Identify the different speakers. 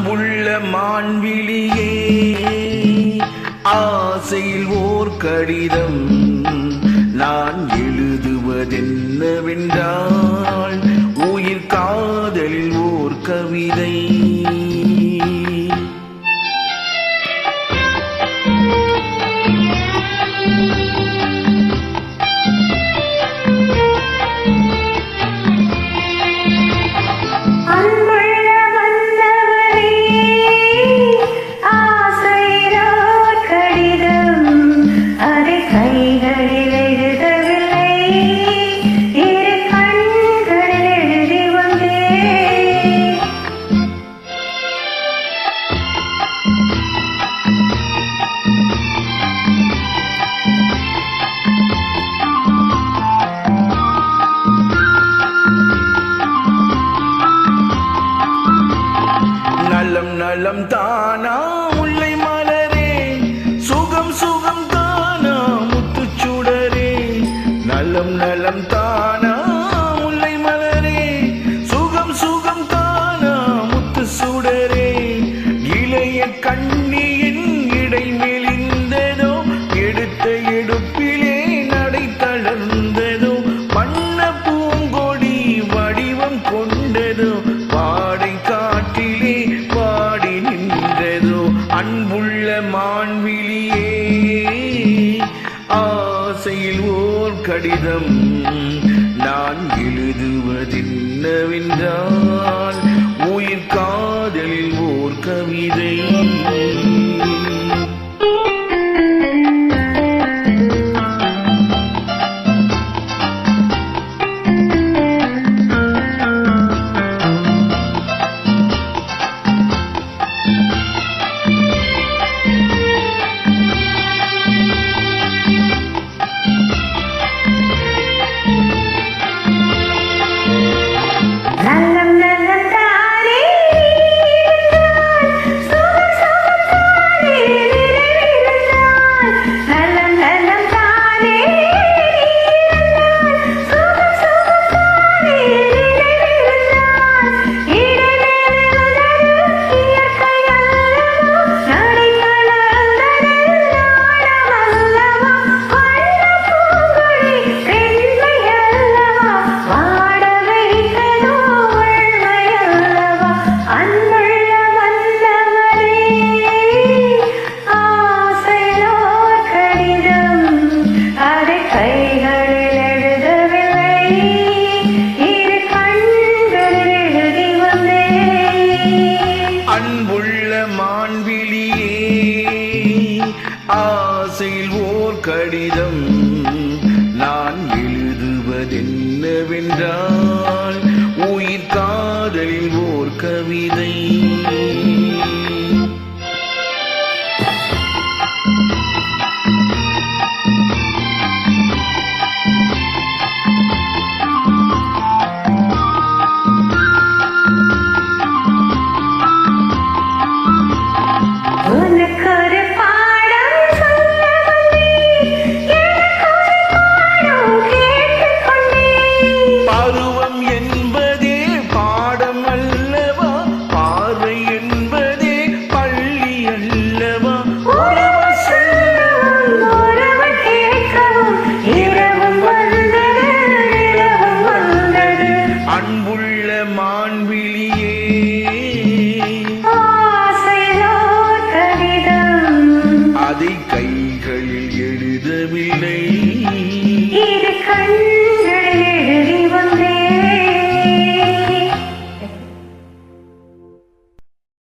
Speaker 1: அன்புள்ள மான்விழியே ஆசையில் ஓர் கடிதம் நான் எழுதுவதென்னவென்றால் உயிர் காதலில் ஓர் கவிதை. நலம் தானா முல்லை மலரே, சுகம் சுகம் தானா முத்துச்சுடரே. நலம் நலம் தானா முல்லை மலரே, சுகம் சுகம் தானா முத்து சுடரே. இளைய கண்ணியின் இடை மெலிந்ததோ, எடுத்த எடுப்பிலே நடை தளர்ந்ததோ. வண்ண பூங்கொடி வடிவம் கொண்டதோ, பாடை காட்டிலே அன்புள்ள மான்விழியே ஆசையில் ஓர் கடிதம் நான் எழுதுவதென்னவென்றால் உயிர் காதலில் ஓர் கவிதை. அன்புள்ள மான்விழியே ஆசையில் ஓர் கடிதம் நான் எழுதுவதென்னவென்றால் உயிர் காதலில் ஓர் கவிதை. அன்புள்ள மான்விழியே அதை கைகளில் எழுதவில்லை,
Speaker 2: இரு கண்